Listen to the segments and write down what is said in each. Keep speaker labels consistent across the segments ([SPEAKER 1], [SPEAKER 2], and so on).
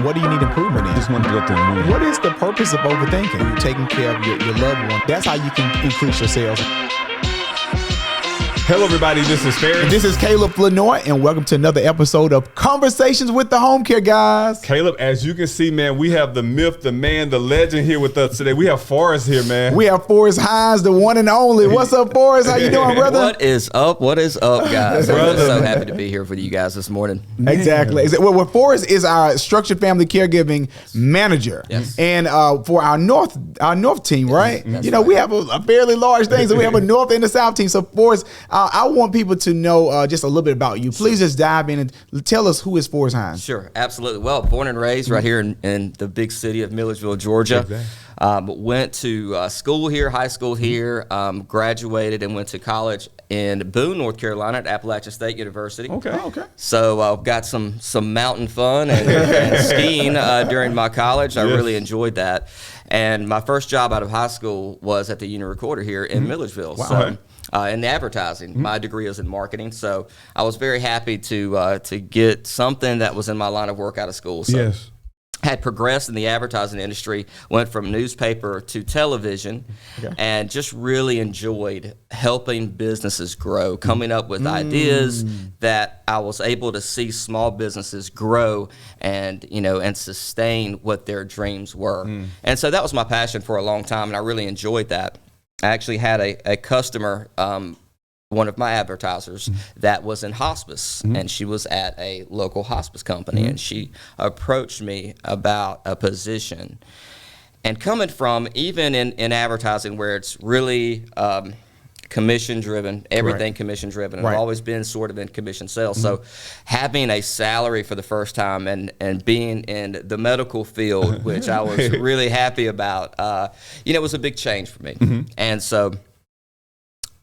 [SPEAKER 1] What do you need improvement in?
[SPEAKER 2] Just want to go through and win.
[SPEAKER 1] What is the purpose of overthinking? You're taking care of your loved one. That's how you can increase your sales.
[SPEAKER 2] Hello, everybody. This is Faris.
[SPEAKER 1] And this is Caleb Flournoy, and welcome to another episode of Conversations with the Homecare Guys.
[SPEAKER 2] Caleb, as you can see, man, we have the myth, the man, the legend here with us today. We have Forrest here, man.
[SPEAKER 1] We have Forrest Hines, the one and only. What's up, Forrest? How you doing, brother?
[SPEAKER 3] What is up? What is up, guys? I'm just so happy to be here with you guys this morning.
[SPEAKER 1] Man. Exactly. Well, Forrest is our structured family caregiving manager.
[SPEAKER 3] Yes.
[SPEAKER 1] And for our North team, right?
[SPEAKER 3] That's
[SPEAKER 1] right. We have a fairly large thing, so we have a North and a South team. So, Forrest, I want people to know just a little bit about you. Please just dive in and tell us who is Forrest Hines.
[SPEAKER 3] Sure, absolutely. Well, born and raised right here in the big city of Milledgeville, Georgia. Exactly. Went to school here, high school here, graduated and went to college in Boone, North Carolina at Appalachian State University.
[SPEAKER 1] Okay.
[SPEAKER 3] So I've got some mountain fun and skiing during my college. I really enjoyed that. And my first job out of high school was at the Union Recorder here in Milledgeville.
[SPEAKER 1] Wow.
[SPEAKER 3] So, in advertising. My degree is in marketing, so I was very happy to get something that was in my line of work out of school. So
[SPEAKER 2] Yes.
[SPEAKER 3] had progressed in the advertising industry, went from newspaper to television, and just really enjoyed helping businesses grow, coming up with ideas that I was able to see small businesses grow and sustain what their dreams were. And so that was my passion for a long time, and I really enjoyed that. I actually had a customer, one of my advertisers, that was in hospice, and she was at a local hospice company, and she approached me about a position. And coming from, even in advertising where it's really commission-driven, everything commission-driven, and I've always been sort of in commission sales. So having a salary for the first time and being in the medical field, which I was really happy about, it was a big change for me. And so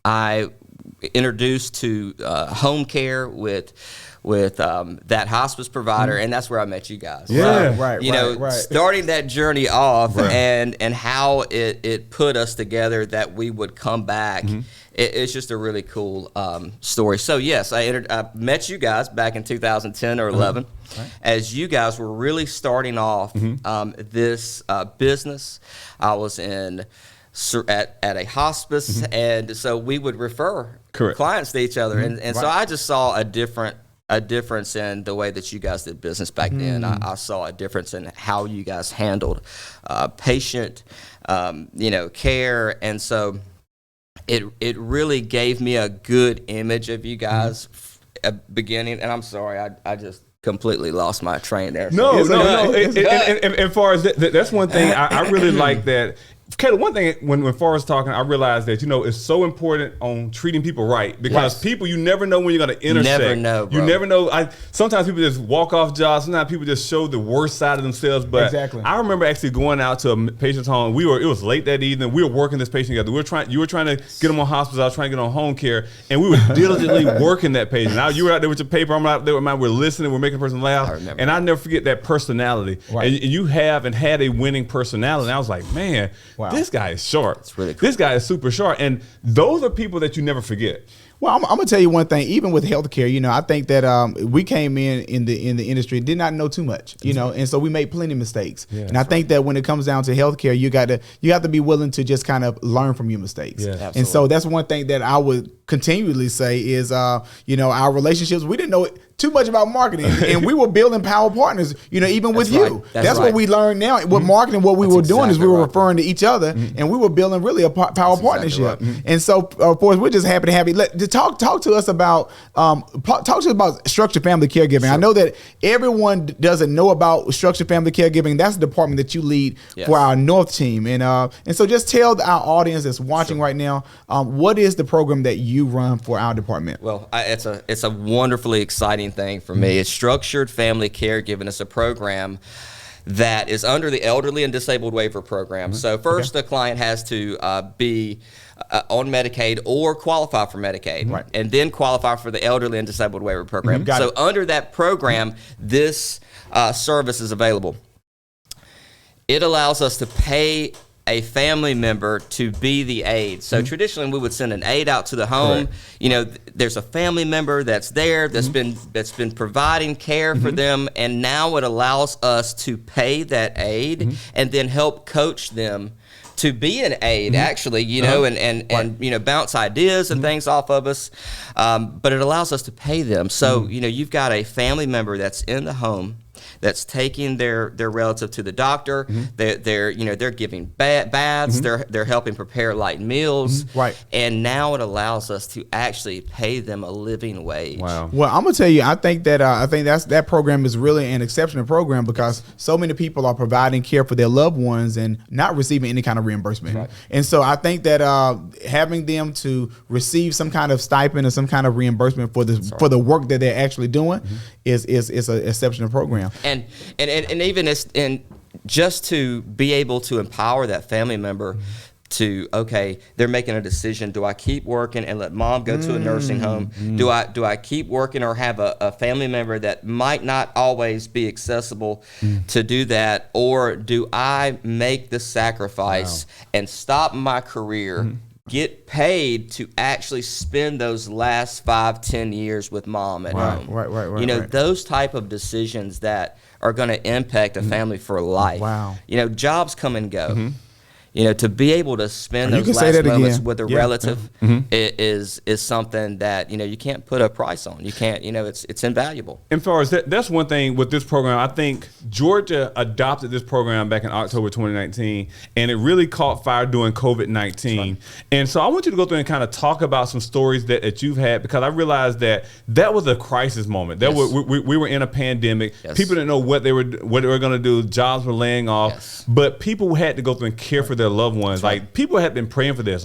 [SPEAKER 3] I introduced to home care with that hospice provider, and that's where I met you guys.
[SPEAKER 2] Yeah,
[SPEAKER 1] right.
[SPEAKER 3] Starting that journey off and how it put us together that we would come back. It's just a really cool story. So yes, I met you guys back in 2010 or 11 as you guys were really starting off this business. I was at a hospice, and so we would refer clients to each other, and so I just saw a difference in the way that you guys did business back then. I saw a difference in how you guys handled patient care, and so it really gave me a good image of you guys beginning. And I'm sorry, I just completely lost my train there.
[SPEAKER 2] No. And far as that's one thing I really like that. Caleb, one thing when Forrest talking, I realized that it's so important on treating people right, because people, you never know when you're going to intersect.
[SPEAKER 3] Never know, bro.
[SPEAKER 2] You never know. Sometimes people just walk off jobs. Sometimes people just show the worst side of themselves. But I remember actually going out to a patient's home. It was late that evening. We were working this patient together. You were trying to get them on hospice. I was trying to get on home care, and we were diligently working that patient. Now you were out there with your paper. I'm out there with mine. We're listening. We're making the person laugh.
[SPEAKER 3] I remember.
[SPEAKER 2] And I never forget that personality. And you have and had a winning personality. And I was like, man. Wow. This guy is sharp.
[SPEAKER 3] It's really cool.
[SPEAKER 2] This guy is super sharp. And those are people that you never forget.
[SPEAKER 1] Well, I'm gonna tell you one thing. Even with healthcare, I think that we came in the industry, did not know too much, and so we made plenty of mistakes. Yeah, and I think that when it comes down to healthcare, you have to be willing to just kind of learn from your mistakes. Yeah, and so that's one thing that I would continually say is, our relationships. We didn't know too much about marketing, and we were building power partners. Even with you, that's what we learned now with marketing. What we were doing is we were referring to each other, and we were building really a power partnership. And so, of course, we're just happy to have you. Talk to us about structured family caregiving. Sure. I know that everyone doesn't know about structured family caregiving. That's the department that you lead for our North team, and so just tell our audience that's watching right now, what is the program that you run for our department?
[SPEAKER 3] Well, it's a wonderfully exciting thing for me. It's structured family caregiving. It's a program that is under the Elderly and Disabled Waiver Program. So first, the client has to be on Medicaid or qualify for Medicaid, and then qualify for the Elderly and Disabled Waiver Program. So under that program, this service is available. It allows us to pay a family member to be the aide. So traditionally we would send an aide out to the home. There's a family member that's there that's been providing care for them, and now it allows us to pay that aide and then help coach them to be an aide, actually, and bounce ideas and things off of us. But it allows us to pay them. So, you've got a family member that's in the home that's taking their relative to the doctor. They're giving baths. They're helping prepare light meals. And now it allows us to actually pay them a living wage.
[SPEAKER 1] Wow. Well, I'm gonna tell you, I think that program is really an exceptional program because so many people are providing care for their loved ones and not receiving any kind of reimbursement. And so I think that having them to receive some kind of stipend or some kind of reimbursement for the work that they're actually doing is an exceptional program.
[SPEAKER 3] And even just to be able to empower that family member to, okay, they're making a decision. Do I keep working and let mom go to a nursing home? Do I keep working or have a family member that might not always be accessible to do that? Or do I make the sacrifice and stop my career, get paid to actually spend those last 5-10 years with mom at home? Right. Those type of decisions that are going to impact a family for life. Jobs come and go. To be able to spend those last moments with a relative is something that you can't put a price on. You can't. It's invaluable.
[SPEAKER 2] And Forrest, that's one thing with this program. I think Georgia adopted this program back in October 2019, and it really caught fire during COVID-19. And so I want you to go through and kind of talk about some stories that you've had, because I realized that was a crisis moment. We were in a pandemic. People didn't know what they were going to do. Jobs were laying off, but people had to go through and care for their loved ones. Like, people had been praying for this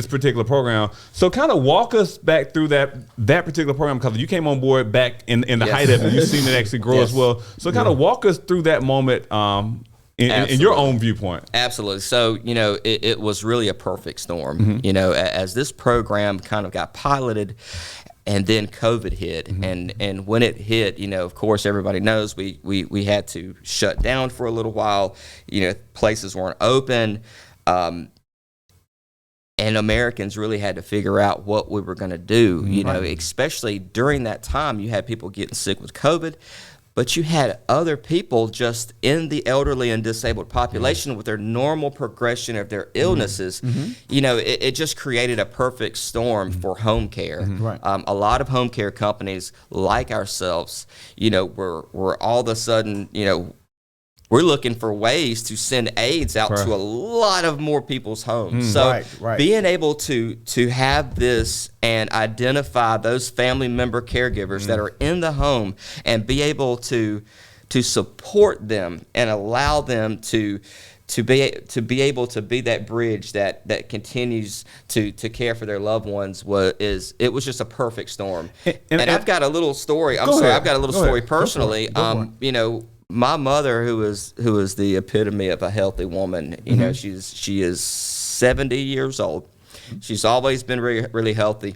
[SPEAKER 2] particular program. So kind of walk us back through that particular program, because you came on board back in the height of it. You've seen it actually grow as well. So kind of walk us through that moment in your own viewpoint.
[SPEAKER 3] Absolutely. So, it was really a perfect storm. As this program kind of got piloted, and then COVID hit, and when it hit, of course, everybody knows we had to shut down for a little while. Places weren't open, and Americans really had to figure out what we were going to do. Especially during that time, you had people getting sick with COVID, but you had other people just in the elderly and disabled population with their normal progression of their illnesses. It just created a perfect storm for home care. A lot of home care companies like ourselves, we're all of a sudden, we're looking for ways to send aides out to a lot of more people's homes. So being able to have this and identify those family member caregivers that are in the home and be able to support them and allow them to be able to be that bridge that continues to care for their loved ones was just a perfect storm. And I've got a little story. I've got a little story personally. My mother, who is the epitome of a healthy woman, she is 70 years old. She's always been really, really healthy.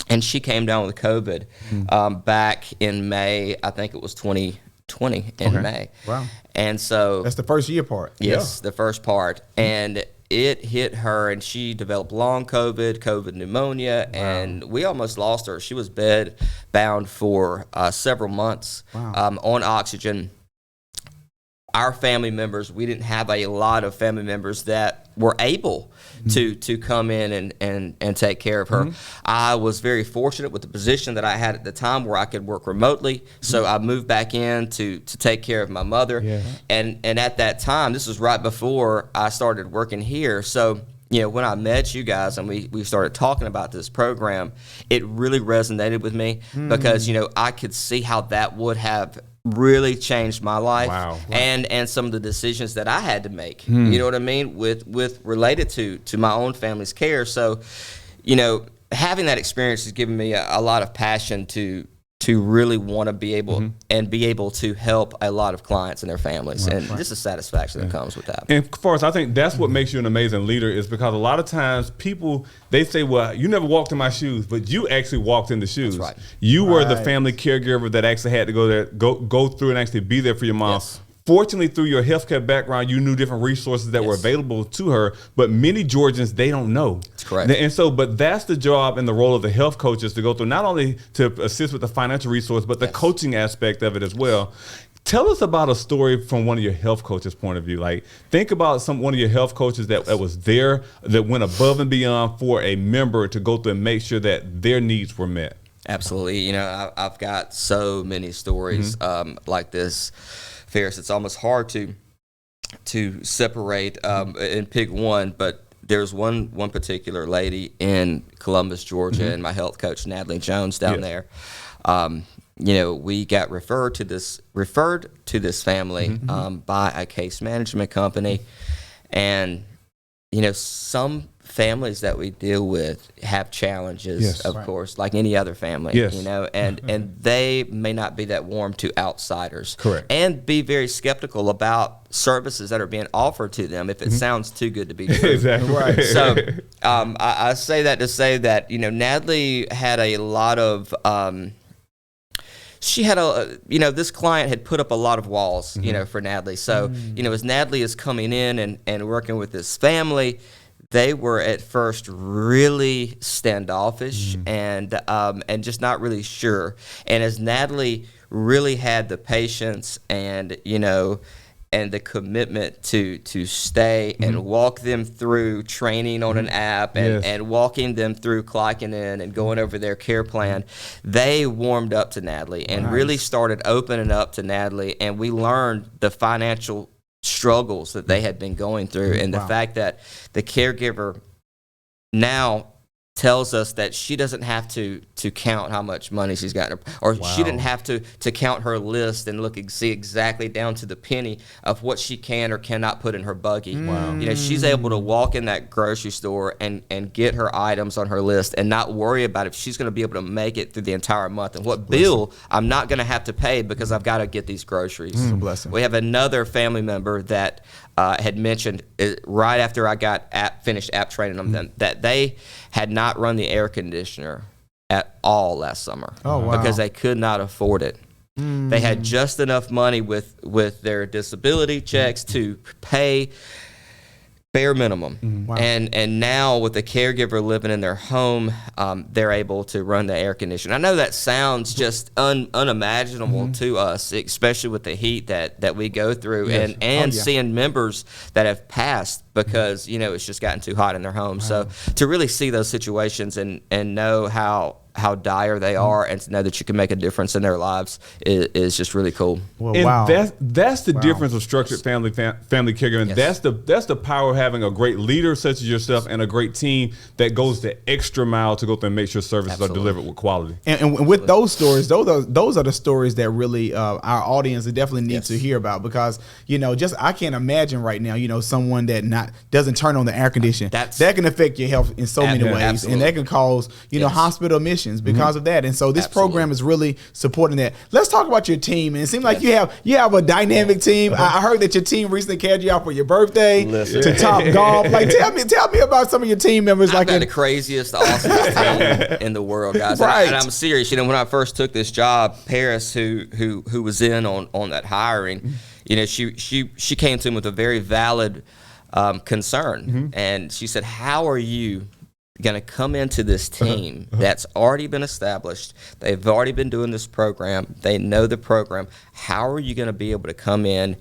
[SPEAKER 3] And she came down with COVID back in May. I think it was 2020 in May.
[SPEAKER 1] Wow.
[SPEAKER 3] And so
[SPEAKER 1] that's the first year part.
[SPEAKER 3] Yes, the first part. And it hit her, and she developed long COVID pneumonia, and we almost lost her. She was bed bound for several months on oxygen. Our family members, we didn't have a lot of family members that were able to come in and take care of her. I was very fortunate with the position that I had at the time where I could work remotely. So I moved back in to take care of my mother. And at that time, this was right before I started working here. So when I met you guys and we started talking about this program, it really resonated with me because, I could see how that would have really changed my life and some of the decisions that I had to make. You know what I mean? With related to my own family's care. So, having that experience has given me a lot of passion to really want to be able to help a lot of clients and their families, and just the satisfaction that comes with that.
[SPEAKER 2] And Forrest, I think that's what makes you an amazing leader, is because a lot of times people, they say, well, you never walked in my shoes, but you actually walked in the shoes.
[SPEAKER 3] That's right.
[SPEAKER 2] You were the family caregiver that actually had to go through and actually be there for your mom. fortunately, through your healthcare background, you knew different resources that were available to her, but many Georgians, they don't know.
[SPEAKER 3] That's correct.
[SPEAKER 2] And so, but that's the job and the role of the health coaches to go through, not only to assist with the financial resource, but the coaching aspect of it as well. Tell us about a story from one of your health coaches' point of view. Like, think about one of your health coaches that was there, that went above and beyond for a member to go through and make sure that their needs were met.
[SPEAKER 3] Absolutely. You know, I've got so many stories like this, Faris. It's almost hard to separate and pick one, but there's one particular lady in Columbus, Georgia, and my health coach, Natalie Jones, down there. You know, we got referred to this family by a case management company, and you know, some families that we deal with have challenges, of course, like any other family. You know, and they may not be that warm to outsiders, and be very skeptical about services that are being offered to them if it sounds too good to be true.
[SPEAKER 2] Exactly.
[SPEAKER 3] So I say that to say that, you know, Natalie had a lot of she had this client had put up a lot of walls, you know, for Natalie. So, you know, as Natalie is coming in and working with this family, they were at first really standoffish and just not really sure. And as Natalie really had the patience and, you know, and the commitment to stay and walk them through training on an app and walking them through clocking in and going over their care plan, they warmed up to Natalie and really started opening up to Natalie. And we learned the financial struggles that they had been going through, and the fact that the caregiver now tells us that she doesn't have to count how much money she's got, or she didn't have to count her list and see exactly down to the penny of what she can or cannot put in her buggy. You know, she's able to walk in that grocery store and get her items on her list and not worry about if she's going to be able to make it through the entire month and what bill I'm not going to have to pay because I've got to get these groceries. We have another family member that had mentioned right after I got finished app training them that they had not run the air conditioner at all last summer because they could not afford it. They had just enough money with their disability checks to pay bare minimum. And now with the caregiver living in their home, they're able to run the air conditioner. I know that sounds just unimaginable to us, especially with the heat that we go through and seeing members that have passed because, you know, it's just gotten too hot in their home. So to really see those situations and know how dire they are and to know that you can make a difference in their lives is just really cool.
[SPEAKER 1] Well,
[SPEAKER 2] and that's the difference of structured family caregiving. That's the power of having a great leader such as yourself and a great team that goes the extra mile to go through and make sure services are delivered with quality.
[SPEAKER 1] And with those stories, those are the stories that really our audience definitely needs to hear about, because, you know, just I can't imagine right now, you know, someone that doesn't turn on the air conditioner. That can affect your health in so many ways, and that can cause, you know, hospital admissions because of that. And so this program is really supporting that. Let's talk about your team. And it seems like you have a dynamic team. I heard that your team recently carried you out for your birthday to Top Golf. Like, tell me about some of your team members.
[SPEAKER 3] I've got the craziest, awesomest team in the world, guys. And I'm serious. You know, when I first took this job, Paris, who was in on that hiring, you know, she came to him with a very valid concern, and she said, "How are you going to come into this team that's already been established? They've already been doing this program. They know the program. How are you going to be able to come in,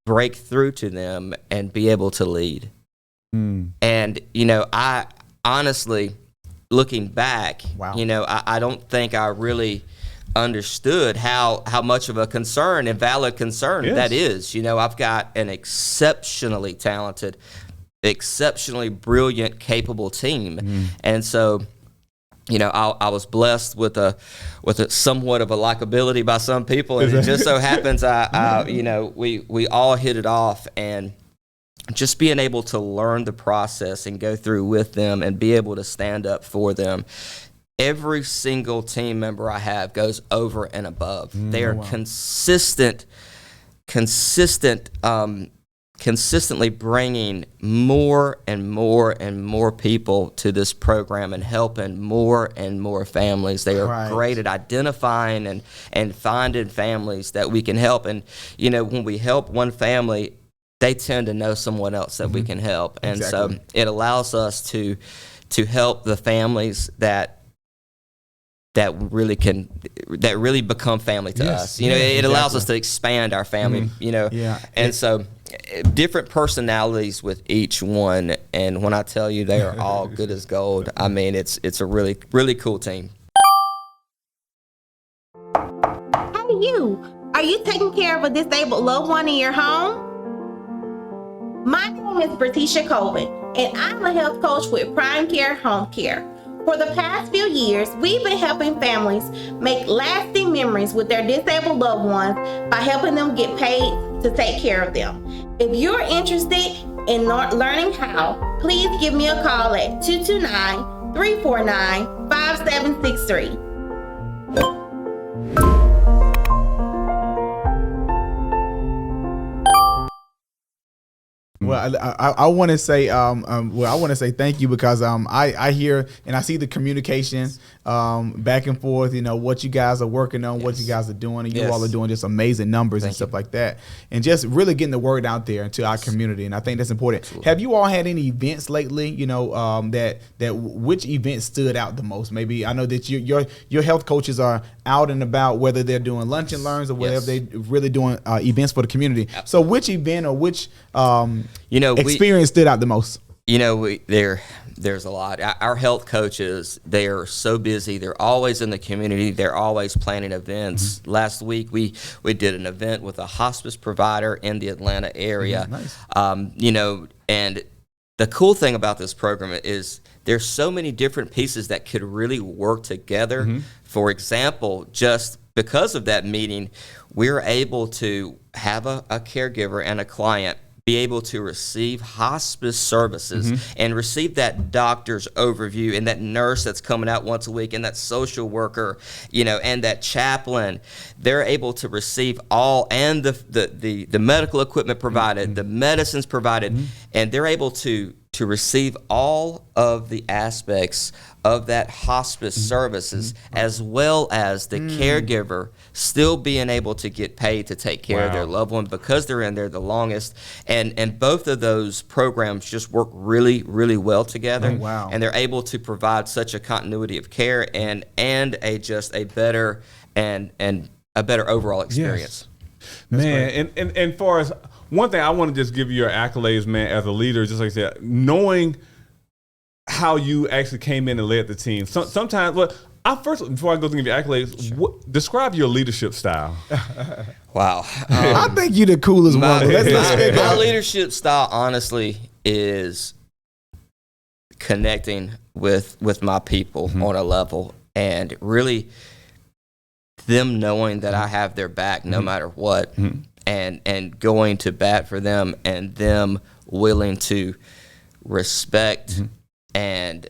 [SPEAKER 3] break through to them, and be able to lead?" And, you know, I honestly, looking back, you know, I don't think I really understood how much of a concern and valid concern that is. You know, I've got an exceptionally talented, exceptionally brilliant, capable team, and so, you know, I was blessed with a somewhat of a likability by some people, and it just so happens you know, we all hit it off, and just being able to learn the process and go through with them and be able to stand up for them. Every single team member I have goes over and above. They are consistent consistently bringing more and more and more people to this program and helping more and more families. They are great at identifying and finding families that we can help. And, when we help one family, they tend to know someone else that we can help. And so it allows us to help the families that really become family to us. It allows us to expand our family, And so different personalities with each one. And when I tell you they are all good as gold, I mean, it's a really, really cool team.
[SPEAKER 4] Hey, you. Are you taking care of a disabled loved one in your home? My name is Britisha Colvin, and I'm a health coach with Prime Care Homecare. For the past few years, we've been helping families make lasting memories with their disabled loved ones by helping them get paid to take care of them. If you're interested in learning how, please give me a call at 229-349-5763.
[SPEAKER 1] Well, I want to say, I want to say thank you because I hear and I see the communication back and forth. What you guys are working on, what you guys are doing, and you all are doing just amazing numbers and stuff like that, and just really getting the word out there to our community. And I think that's important. Absolutely. Have you all had any events lately? That which event stood out the most? Maybe I know that your health coaches are out and about, whether they're doing lunch and learns or whatever they really doing events for the community. Absolutely. So which event or which experience stood out the most?
[SPEAKER 3] There's a lot. Our health coaches, they are so busy. They're always in the community. They're always planning events. Last week, we did an event with a hospice provider in the Atlanta area. Nice. And the cool thing about this program is there's so many different pieces that could really work together. For example, just because of that meeting, we're able to have a caregiver and a client be able to receive hospice services and receive that doctor's overview and that nurse that's coming out once a week and that social worker, and that chaplain. They're able to receive all, and the medical equipment provided, the medicines provided, and they're able to receive all of the aspects of that hospice services, as well as the caregiver still being able to get paid to take care of their loved one because they're in there the longest. And both of those programs just work really, really well together. And they're able to provide such a continuity of care and a better overall experience.
[SPEAKER 2] Man, and Forrest, one thing I want to just give you your accolades, man, as a leader, just like I said, knowing how you actually came in and led the team. Sometimes, before I go to give you accolades, describe your leadership style.
[SPEAKER 3] Wow.
[SPEAKER 1] I think you're the coolest one.
[SPEAKER 3] My leadership style, honestly, is connecting with my people on a level, and really them knowing that I have their back no matter what, and going to bat for them, and them willing to respect and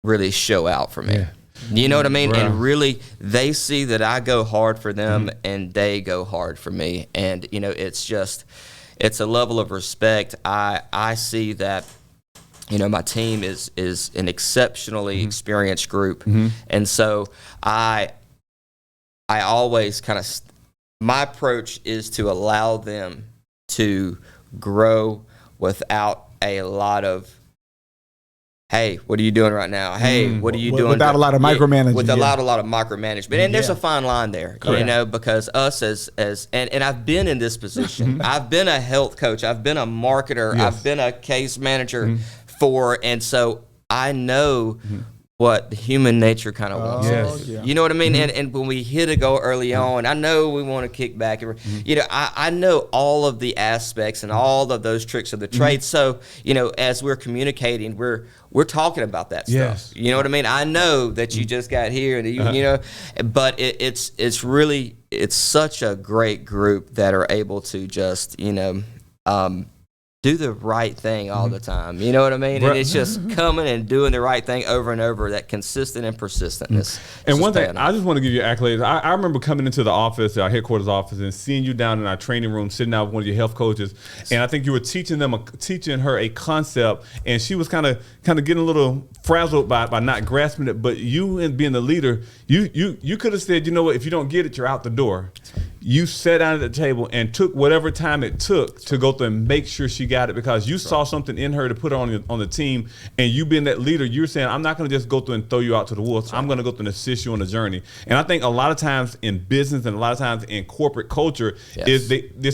[SPEAKER 3] really show out for me. You know what I mean? Right. And really, they see that I go hard for them and they go hard for me. And, it's a level of respect. I see that, my team is an exceptionally experienced group. And so I always my approach is to allow them to grow without a lot of, hey, what are you doing right now? Hey, what are you doing?
[SPEAKER 1] Without a lot of micromanagement.
[SPEAKER 3] Without a lot of micromanagement. And there's a fine line there, because us and I've been in this position. I've been a health coach. I've been a marketer. I've been a case manager and so I know what the human nature kind of wants. You know what I mean? And when we hit a goal early on, I know we want to kick back. I know all of the aspects and all of those tricks of the trade. So, as we're communicating, we're talking about that stuff. You know what I mean? I know that you just got here, and but it's really such a great group that are able to just do the right thing all the time. You know what I mean? And it's just coming and doing the right thing over and over, that consistent and persistentness.
[SPEAKER 2] And one thing, I just want to give you accolades. I remember coming into the office, our headquarters office, and seeing you down in our training room, sitting down with one of your health coaches. And I think you were teaching her a concept, and she was kind of getting a little frazzled by not grasping it. But you, and being the leader, you could have said, you know what, if you don't get it, you're out the door. You sat down at the table and took whatever time it took to go through and make sure she got it, because you saw something in her to put her on the team. And you being that leader, you're saying, I'm not going to just go through and throw you out to the wolves. I'm going to go through and assist you on the journey. And I think a lot of times in business and a lot of times in corporate culture, this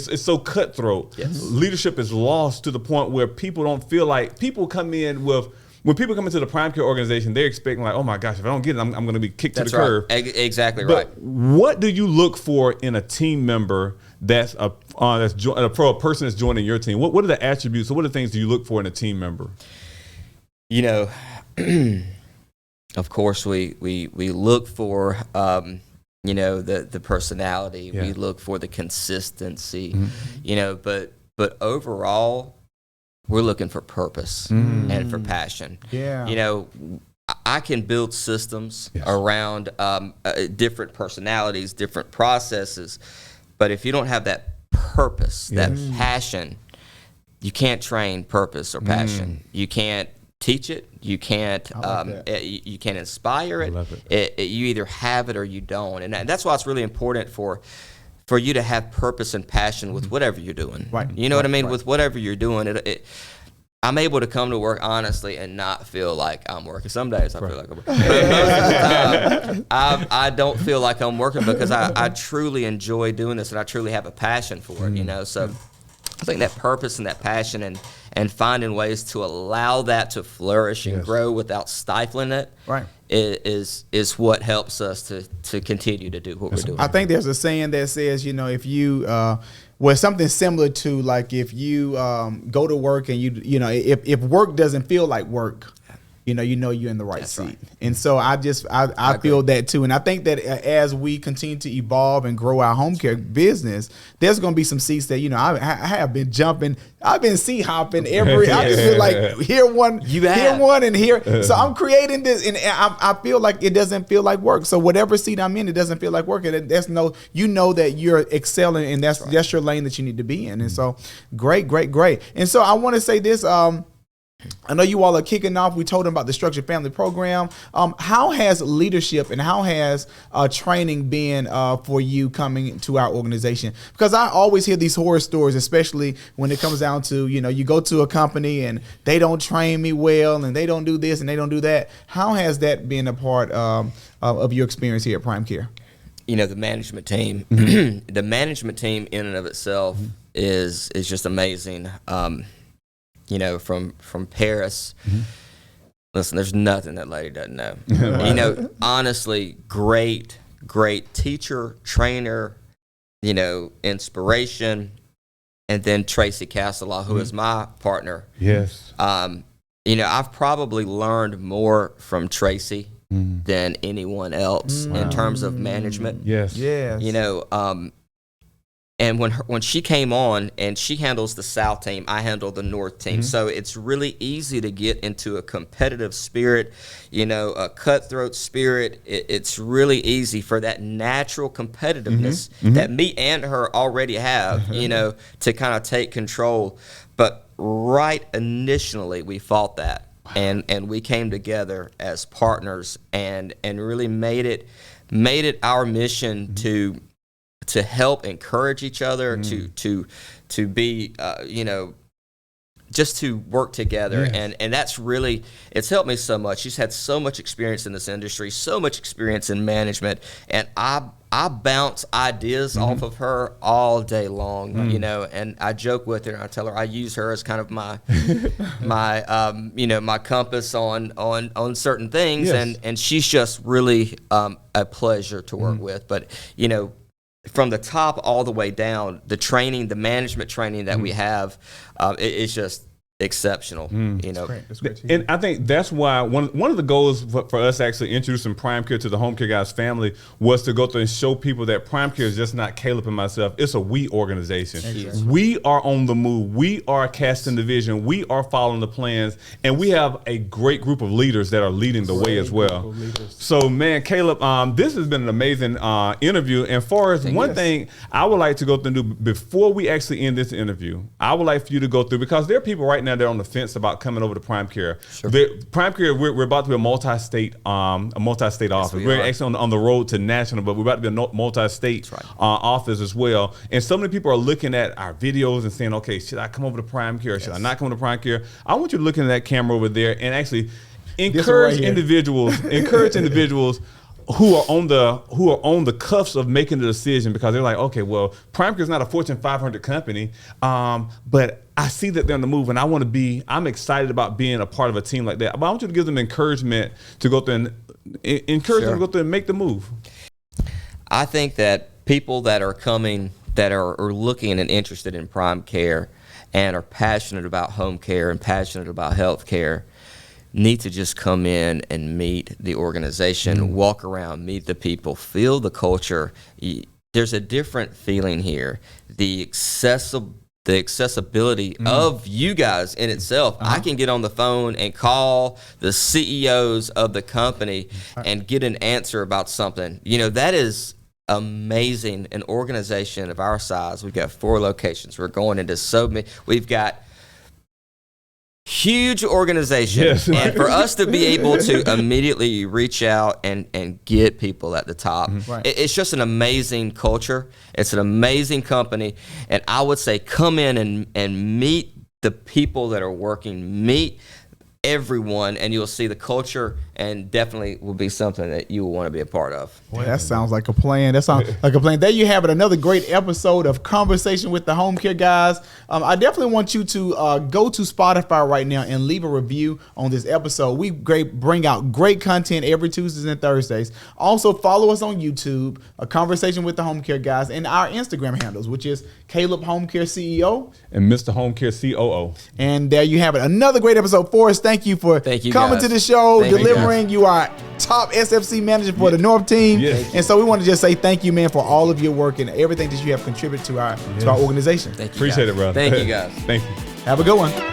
[SPEAKER 2] is so cutthroat. Leadership is lost to the point where people don't feel like, people come in with, when people come into the Prime Care organization, they're expecting like, oh my gosh, if I don't get it, I'm going to be kicked to the curb.
[SPEAKER 3] Exactly
[SPEAKER 2] but
[SPEAKER 3] right.
[SPEAKER 2] What do you look for in a team member that's a person that's joining your team? What are the attributes? So what are the things do you look for in a team member?
[SPEAKER 3] You know, of course, we look for you know, the personality. Yeah. We look for the consistency. You know, but overall, we're looking for purpose and for passion. Yeah. You know, I can build systems around different personalities, different processes, but if you don't have that purpose, that passion, you can't train purpose or passion. You can't teach it. You can't you can't inspire it. You either have it or you don't, and that's why it's really important for you to have purpose and passion with whatever you're doing. Right. You know what I mean? With whatever you're doing, I'm able to come to work honestly and not feel like I'm working. Some days I feel like I'm working. But most of the time, I don't feel like I'm working, because I truly enjoy doing this and I truly have a passion for it, you know? So I think that purpose and that passion and finding ways to allow that to flourish and grow without stifling it is what helps us to continue to do what we're doing.
[SPEAKER 1] I think there's a saying that says, you know, if you something similar to like if you go to work and you know if work doesn't feel like work, you know you're in the right seat. Right. And so I feel that too. And I think that as we continue to evolve and grow our home care business, there's going to be some seats that, you know, I have been jumping. I've been seat hopping I just feel like here one and here. So I'm creating this, and I feel like it doesn't feel like work. So whatever seat I'm in, it doesn't feel like work. And there's you know that you're excelling, and that's your lane that you need to be in. And so great. And so I want to say this. I know you all are kicking off. We told them about the Structured Family Program. How has leadership and how has training been for you coming to our organization? Because I always hear these horror stories, especially when it comes down to, you know, you go to a company and they don't train me well and they don't do this and they don't do that. How has that been a part of your experience here at Prime Care?
[SPEAKER 3] You know, the management team, the management team in and of itself is just amazing. You know, from Paris. Listen, there's nothing that lady doesn't know. You know, honestly, great teacher, trainer, you know, inspiration. And then Tracy Castelaw, who is my partner. Yes. You know, I've probably learned more from Tracy than anyone else in terms of management. Yes. You know, and when she came on, and she handles the South team, I handle the North team. So it's really easy to get into a competitive spirit, you know, a cutthroat spirit. It's really easy for that natural competitiveness that me and her already have, you know, to kind of take control. But right initially, we fought that, and we came together as partners and really made it our mission to help encourage each other, to be, you know, just to work together. And that's really, it's helped me so much. She's had so much experience in this industry, so much experience in management, and I bounce ideas off of her all day long, you know, and I joke with her and I tell her I use her as kind of my you know, my compass on certain things, and she's just really a pleasure to work with. But, you know, from the top all the way down, the training, the management training that we have, it's exceptional. You know,
[SPEAKER 1] That's great
[SPEAKER 2] and I think that's why one of the goals for us actually introducing Prime Care to the Homecare Guyz family was to go through and show people that Prime Care is just not Caleb and myself. It's a we organization. Exactly. We are on the move. We are casting the vision. We are following the plans, and we have a great group of leaders that are leading the way as well. So, man, Caleb, this has been an amazing interview. And Forrest, one thing I would like to go through and do before we actually end this interview, I would like for you to go through, because there are people right now that are on the fence about coming over to Prime Care. Sure. Prime Care, we're about to be a multi-state office. We're actually on the road to national, but we're about to be a multi-state office as well. And so many people are looking at our videos and saying, okay, should I come over to Prime Care? Should I not come to Prime Care? I want you to look into that camera over there and actually encourage individuals who are on the cuffs of making the decision, because they're like, okay, well, Prime Care is not a Fortune 500 company, but I see that they're on the move, and I'm excited about being a part of a team like that. But I want you to give them encouragement to go through and encourage them to go through and make the move.
[SPEAKER 3] I think that people that are coming, that are looking and interested in Prime Care and are passionate about home care and passionate about health care need to just come in and meet the organization, walk around, meet the people, feel the culture. There's a different feeling here. The accessibility of you guys in itself. I can get on the phone and call the CEOs of the company and get an answer about something. You know, that is amazing. An organization of our size, we've got 4 locations. We're going into so many. We've got huge organization, and for us to be able to immediately reach out and get people at the top, it's just an amazing culture. It's an amazing company, and I would say come in and meet the people that are working, meet everyone, and you'll see the culture, and definitely will be something that you will want to be a part of.
[SPEAKER 1] Boy, that sounds like a plan. That sounds like a plan. There you have it, another great episode of Conversation with the Homecare Guyz. I definitely want you to go to Spotify right now and leave a review on this episode. We bring out great content every Tuesdays and Thursdays. Also, follow us on YouTube, A Conversation with the Homecare Guyz, and our Instagram handles, which is Caleb Homecare CEO
[SPEAKER 2] and Mr. Homecare COO.
[SPEAKER 1] And there you have it, another great episode. Forrest, thank you for coming to the show, delivering. You are top SFC manager for the North team. Yes. And so we want to just say thank you, man, for all of your work and everything that you have contributed to our organization.
[SPEAKER 3] Thank you,
[SPEAKER 2] Appreciate it, brother.
[SPEAKER 3] Thank you, guys.
[SPEAKER 2] Thank you.
[SPEAKER 1] Have a good one.